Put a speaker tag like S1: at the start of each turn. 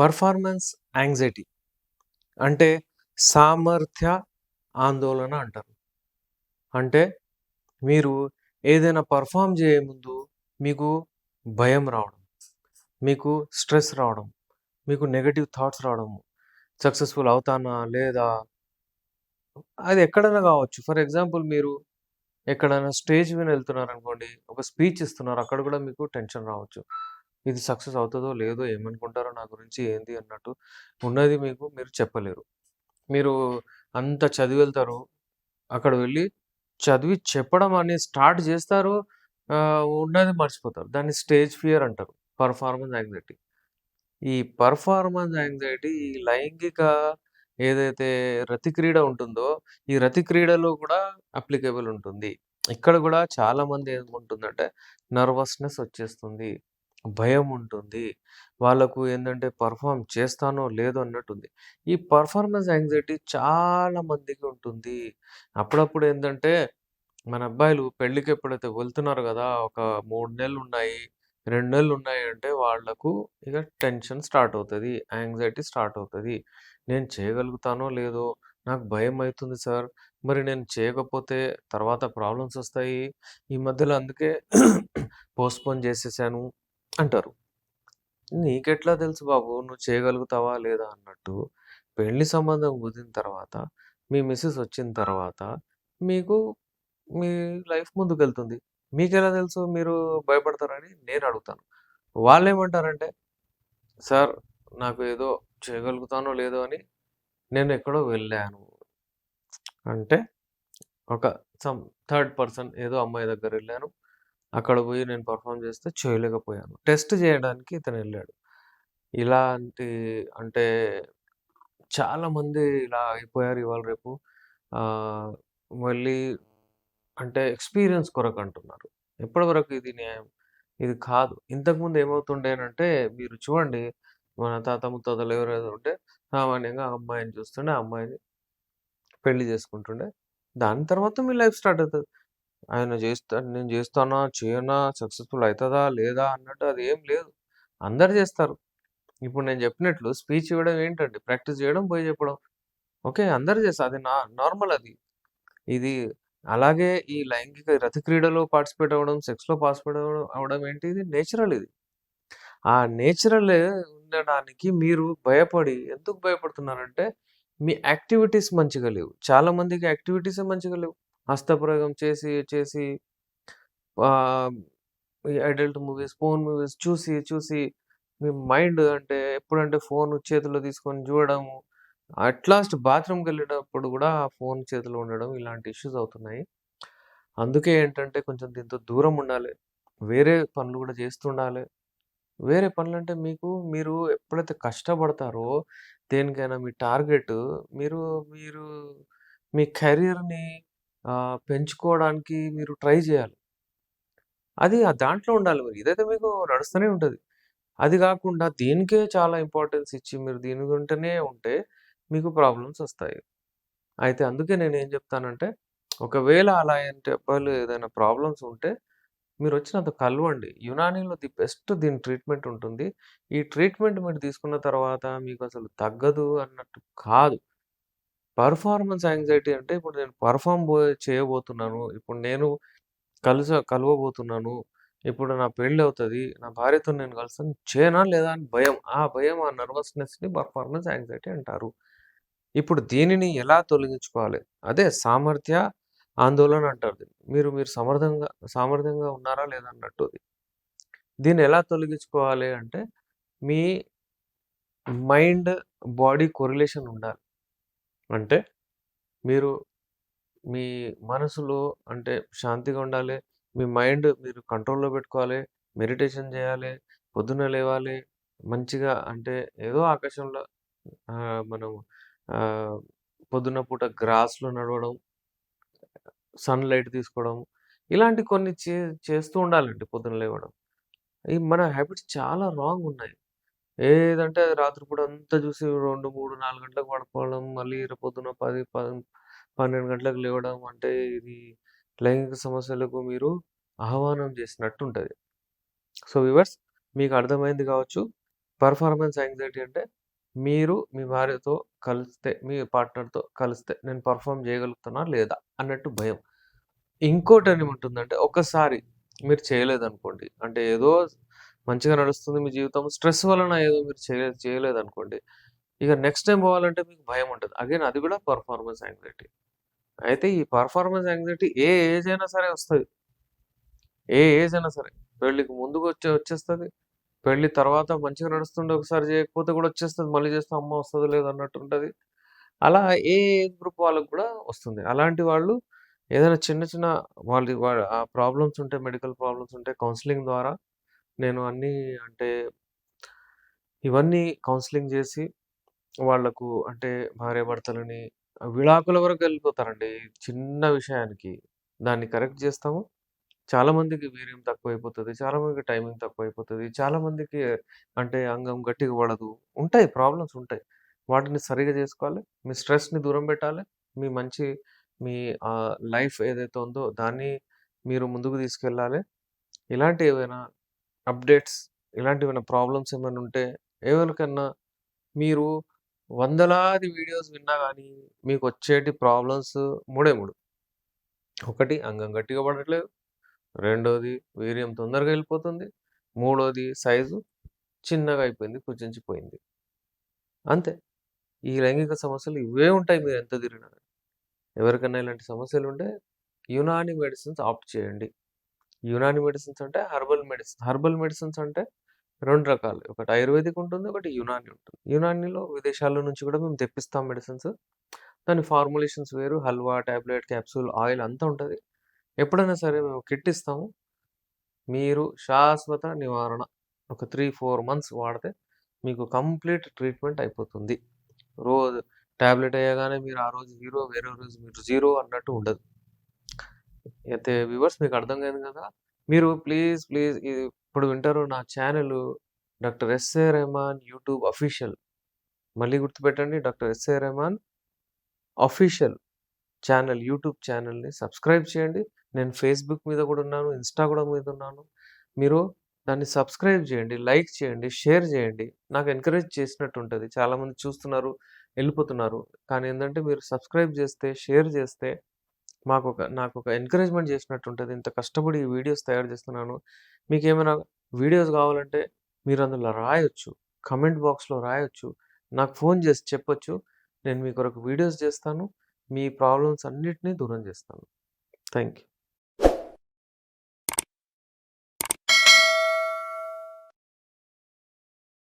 S1: Performance anxiety అంటే సామర్థ్య ఆందోళన అంటారు. అంటే మీరు ఏదైనా పర్ఫార్మ్ చేయే ముందు మీకు భయం రావడం, మీకు స్ట్రెస్ రావడం, మీకు నెగెటివ్ థాట్స్ రావడము. సక్సెస్‌ఫుల్ అవుతానా? లేదా? అది ఎక్కడైనా కావచ్చు. ఫర్ ఎగ్జాంపుల్ మీరు ఎక్కడైనా స్టేజ్ మీద వెళ్తున్నారనుకోండి, ఒక స్పీచ్ ఇస్తున్నారు. అక్కడ కూడా మీకు టెన్షన్ రావచ్చు. ఇది సక్సెస్ అవుతదో లేదో, ఏమనుకుంటారో నా గురించి ఏంది అన్నట్టు ఉన్నది మీరు చెప్పలేరు. మీరు అంత చదివెళ్తారు. అక్కడ వెళ్లి చదివి చెప్పడం అనేది స్టార్ట్ జేస్తారు. ఉన్నది మర్చిపోతారు. దాన్ని స్టేజ్ ఫియర్ అంటారు. Performance anxiety. ఈ పర్ఫార్మన్స్ యాంగ్జైటీ ఈ లైంగిక ఏదైతే రతి క్రీడ ఉంటుందో, ఈ రతి క్రీడలో కూడా అప్లికేబుల్ ఉంటుంది. ఇక్కడ గూడా చాలామంది ఏముంటుందంటే నర్వస్‌నెస్ వచ్చేస్తుంది. భయం ఉంటుంది. వాళ్ళకు ఏందంటే పెర్ఫార్మ్ చేస్తానో లేదో అన్నట్టుంది. ఈ పర్ఫార్మన్స్ యాంగ్జైటీ చాలా మందికి ఉంటుంది. అప్పుడప్పుడు ఏందంటే మన అబ్బాయిలు పెళ్ళికి ఎప్పుడైతే వెళ్తున్నారో గదా! ఒక 3 నెలలున్నాయి, 2 నెలలున్నాయి అంటే వాళ్ళకు ఇగ టెన్షన్ స్టార్ట్ అవుతది. యాంగ్జైటీ స్టార్ట్ అవుతది. నేను చేయగలుగుతానో లేదో, నాకు భయమైతుంది సార్. మరి నేను చేయకపోతే తర్వాత ప్రాబ్లమ్స్ ఒస్తాయి. ఈ మధ్యలో అందుకే పోస్ట్‌పోన్ చేసేసాను అంటారు. నీకెట్లా తెలుసు బాబు నువ్వు చేయగలుగుతావా లేదా అన్నట్టు. పెళ్లి సంబంధం కుదిరిన తర్వాత, మీ మిసెస్ వచ్చిన తర్వాత మీకు మీ లైఫ్ ముందుకెళ్తుంది. మీకెలా తెలుసు మీరు భయపడతారని నేనడుగుతాను. వాళ్ళేమంటారంటే, "సార్ నాకు ఏదో చేయగలుగుతానో లేదో అని నేనెక్కడో వెళ్ళాను." అంటే ఒక సమ్ థర్డ్ పర్సన్ ఏదో అమ్మాయి దగ్గరెళ్ళాను. అక్కడ పోయి నేను పెర్ఫార్మ్ చేస్తే చేయలేకపోయాను. టెస్ట్ చేయడానికి ఇతనెళ్ళాడు. ఇలాంటి అంటే చాలామంది ఇలా అయిపోయారు ఇవాళ రేపు. ఆహ్, మళ్ళీ అంటే ఎక్స్‌పీరియన్స్ కొరకంటున్నారు. ఎప్పటి వరకు ఇది న్యాయం? ఇది కాదు. ఇంతకుముందు ఏమవుతుండేనంటే మీరు చూడండి మన తాత ముత్తాతలు ఎవరైనా ఉంటే సామాన్యంగా ఆ అమ్మాయిని చూస్తుండే, ఆ అమ్మాయిని పెళ్లి చేసుకుంటుండే. దాని తర్వాత మీ లైఫ్ స్టార్ట్ అవుతది. నేను చేస్తానా? చేయనా? సక్సెస్‌ఫుల్ అయితదా? లేదా? అన్నట్టు అదేం లేదు. అందరూ చేస్తారు. ఇప్పుడు నేను చెప్పినట్లు స్పీచ్ ఇవ్వడం ఏంటండి? ప్రాక్టీస్ చేయడం, పోయి చెప్పడం. ఓకే. అందరూ చేస్తారు. అది నార్మల్ అది. ఇది అలాగే ఈ లైంగిక రతి క్రీడలో పార్టిసిపేట్ అవ్వడం, సెక్స్‌లో పార్టిసిపేట్ అవ్వడం ఏంటి ఇది నేచురల్ ఇది. ఆ నేచురల్ ఉండడానికి మీరు భయపడి ఎందుకు భయపడుతున్నారంటే, మీ యాక్టివిటీస్ మంచిగా లేవు. చాలా మందికి యాక్టివిటీసే మంచిగా లేవు. హస్తప్రయోగం చేసి, చేసి ఆహ్, ఈ అడల్ట్ మూవీస్, పోర్న్ మూవీస్ చూసి, చూసి మీ మైండ్ అంటే ఎప్పుడంటే ఫోను చేతిలో తీసుకొని చూడడము. అట్ లాస్ట్ బాత్రూమ్‌కెళ్ళేటప్పుడు గూడా ఆ ఫోను చేతిలో ఉండడం ఇలాంటి ఇష్యూస్ అవుతున్నాయి. అందుకే ఏంటంటే కొంచెం దీంతో దూరం ఉండాలి. వేరే పనులు గూడా చేస్తుండాలి. వేరే పనులంటే మీరు ఎప్పుడైతే కష్టపడతారో దేనికైనా మీ టార్గెట్ మీరు మీరు మీ కెరియర్‌ని పెంచుకోవడానికి మీరు ట్రై చేయాలి. అది దాంట్లో ఉండాలి మీరు. ఇదైతే మీకు నడుస్తూనే ఉంటది. అది గాకుండా దీనికే చాలా ఇంపార్టెన్స్ ఇచ్చి మీరు దీని వెంటనే ఉంటే మీకు ప్రాబ్లమ్స్ ఒస్తాయి. అయితే అందుకే నేనేం జెప్తానంటే, ఒకవేళ అలా ఏంటి అబ్బాయిలు ఏదైనా ప్రాబ్లమ్స్ ఉంటే మీరొచ్చి నాతో కలవండి. యునానీలో ది బెస్ట్ దీని ట్రీట్‌మెంట్ ఉంటుంది. ఈ ట్రీట్‌మెంట్ మీరు తీసుకున్న తర్వాత మీకసలు తగ్గదు అన్నట్టు కాదు. పెర్ఫార్మన్స్ యాంగ్జైటీ అంటే ఇప్పుడు నేను పెర్ఫార్మ్ చేయబోతున్నాను. ఇప్పుడు నేను కలవబోతున్నాను. ఇప్పుడు నా పెళ్లవుతది. నా భార్యతోని నేను కలుస్తాను. చేయనా లేదా అని భయం. ఆ భయం, ఆ నర్వస్‌నెస్‌ని పెర్ఫార్మన్స్ యాంగ్జైటీ అంటారు. ఇప్పుడు దీనిని ఎలా తొలగించుకోవాలి? అదే సామర్థ్య, ఆందోళన అంటారు దీన్ని. మీరు సామర్థ్యంగా ఉన్నారా లేదా అన్నట్టు. దీన్నెలా తొలగించుకోవాలి అంటే, మీ మైండ్, బాడీ కొరిలేషన్ ఉండాలి. అంటే మీరు మీ మనసులో అంటే శాంతిగా ఉండాలి. మీ మైండ్ మీరు కంట్రోల్‌లో పెట్టుకోవాలి. మెడిటేషన్ చేయాలి. పొద్దున్న లేవాలి. మంచిగా అంటే ఏదో ఆకాశంలో మనం ఆహ్, పొద్దున్న పూట గ్రాస్‌లో నడవడం, సన్‌లైట్ తీసుకోవడం, ఇలాంటి కొన్ని చేస్తూ ఉండాలండి పొద్దున లేవడం. ఈ మన హ్యాబిట్స్ చాలా రాంగ్ ఉన్నాయి. ఏదంటే అది రాత్రి పూట అంతా చూసి 2, 3, 4 గంటలకు పడుకోవడం. మళ్ళీ రేపు పొద్దున 12 గంటలకు లేవడం. అంటే ఇది లైంగిక సమస్యలకు మీరు ఆహ్వానం చేసినట్టుంటది. సో, వ్యూవర్స్ మీకు అర్థమైంది కావచ్చు. పర్ఫార్మెన్స్ యాంగ్జైటీ అంటే మీరు మీ భార్యతో కలిస్తే, మీ పార్ట్నర్‌తో కలిస్తే నేను పెర్ఫార్మ్ చేయగలుగుతానా లేదా అన్నట్టు భయం. ఇంకోటేముంటుందంటే ఒక్కసారి మీరు చేయలేదనుకోండి. అంటే ఏదో మంచిగా నడుస్తుంది మీ జీవితం. స్ట్రెస్ వలన ఏదో మీరు చేయలేదనుకోండి. ఇక నెక్స్ట్ టైమ్ పోవాలంటే మీకు భయముంటది. అగైన్ అది కూడా పెర్ఫార్మెన్స్ యాంగ్జైటీ. అయితే ఈ పెర్ఫార్మెన్స్ యాంగ్జైటీ ఏ ఏజ్ అయినా సరే వస్తది. ఏ ఏజ్ అయినా సరే. పెళ్ళికి ముందుకు వచ్చేస్తది. పెళ్లి తర్వాత మంచిగా నడుస్తుండే ఒకసారి చేయకపోతే కూడా వచ్చేస్తది. మళ్ళీ చేస్తే అమ్మ వస్తదో లేదో అన్నట్టుంటది. అలా ఏ ఏజ్ గ్రూప్ వాళ్ళకి కూడా వస్తుంది. అలాంటి వాళ్ళు ఏదైనా చిన్న చిన్న ఆ ప్రాబ్లమ్స్ ఉంటే, మెడికల్ ప్రాబ్లమ్స్ ఉంటే కౌన్సెలింగ్ ద్వారా నేను అన్నీ అంటే ఇవన్నీ కౌన్సెలింగ్ చేసి వాళ్ళకు అంటే భార్యాభర్తలని విడాకుల వరకు వెళ్ళిపోతారండి. చిన్న విషయానికి. దాన్ని కరెక్ట్ చేస్తాము. చాలా మందికి వీర్యం తక్కువైపోతది. చాలా మందికి టైమింగ్ తక్కువైపోతది. చాలా మందికి అంటే అంగం గట్టిగా పడదు. ఉంటాయి ప్రాబ్లమ్స్ ఉంటాయి. వాటిని సరిగ్గా చేసుకోవాలి. మీ స్ట్రెస్‌ని దూరం పెట్టాలి. మీ మంచి మీ లైఫ్ ఏదైతే ఉందో దాన్ని మీరు ముందుకు తీసుకెళ్ళాలి. ఇలాంటి ఏవైనా అప్‌డేట్స్ ఇలాంటివేమైనా ప్రాబ్లమ్స్ ఏమైనా ఉంటే ఎవరికన్నా మీరు వందలాది వీడియోస్ విన్నా గానీ మీకొచ్చేటి ప్రాబ్లమ్స్ మూడే 3. ఒకటి అంగం గట్టిగా పడట్లేదు. రెండోది వీర్యం తొందరగా ఎళ్ళిపోతుంది. మూడోది సైజు చిన్నగా అయిపోయింది. కుచించిపోయింది. అంతే. ఈ లైంగిక సమస్యలు ఇవే ఉంటాయి మీరెంత తిరిగినా. ఎవరికన్నా ఇలాంటి సమస్యలుంటే యునాని మెడిసిన్స్ ఆప్ట్ చేయండి. యునాని మెడిసిన్స్ అంటే హెర్బల్ మెడిసిన్. హెర్బల్ మెడిసిన్స్ అంటే 2 రకాలు. ఒకటి ఆయుర్వేదిక్ ఉంటుంది. ఒకటి యునాని ఉంటుంది. యునానీలో విదేశాల నుంచి కూడా మేము తెప్పిస్తాం మెడిసిన్స్. దాని ఫార్ములేషన్స్ వేరు. హల్వా, టాబ్లెట్, క్యాప్సూల్, ఆయిల్ అంతా ఉంటది. ఎప్పుడైనా సరే మేము కిట్ ఇస్తాము. మీరు శాశ్వత నివారణ ఒక 3, 4 మంత్స్ వాడితే మీకు కంప్లీట్ ట్రీట్మెంట్ అయిపోతుంది. రోజు టాబ్లెట్ ఎయగానే మీరు ఆ రోజు హీరో, వేరే రోజు మీరు జీరో అన్నట్టు ఉండదు. అయితే వ్యూవర్స్ మీకు అర్థమైంది కదా! మీరు ప్లీజ్ ఇది ఇప్పుడు వింటారు నా channel doctor SA Rehman YouTube official. మళ్ళీ గుర్తుపెట్టండి doctor SA Rehman official channel YouTube ఛానెల్‌ని సబ్స్క్రైబ్ చేయండి. నేను ఫేస్‌బుక్ మీద కూడా ఉన్నాను. ఇన్‌స్టాగ్రామ్ మీద ఉన్నాను. మీరు దాన్ని సబ్స్క్రైబ్ చేయండి. లైక్ చేయండి. షేర్ చేయండి. నాకు ఎంకరేజ్ చేసినట్టు ఉంటది. చాలామంది చూస్తున్నారు, ఎళ్ళిపోతున్నారు. కానీ ఏందంటే మీరు సబ్స్క్రైబ్ చేస్తే, షేర్ చేస్తే నాకొక ఎంకరేజ్‌మెంట్ చేసినట్టు ఉంటది. ఇంత కష్టపడి ఈ వీడియోస్ తయారు చేస్తున్నాను. మీకేమైనా వీడియోస్ కావాలంటే మీరు అందులో రాయొచ్చు. కామెంట్ బాక్స్‌లో రాయొచ్చు. నాకు ఫోను చేసి చెప్పొచ్చు. నేను మీ కొరకు వీడియోస్ చేస్తాను. మీ ప్రాబ్లమ్స్ అన్నిటిని దూరం చేస్తాను. Thank you.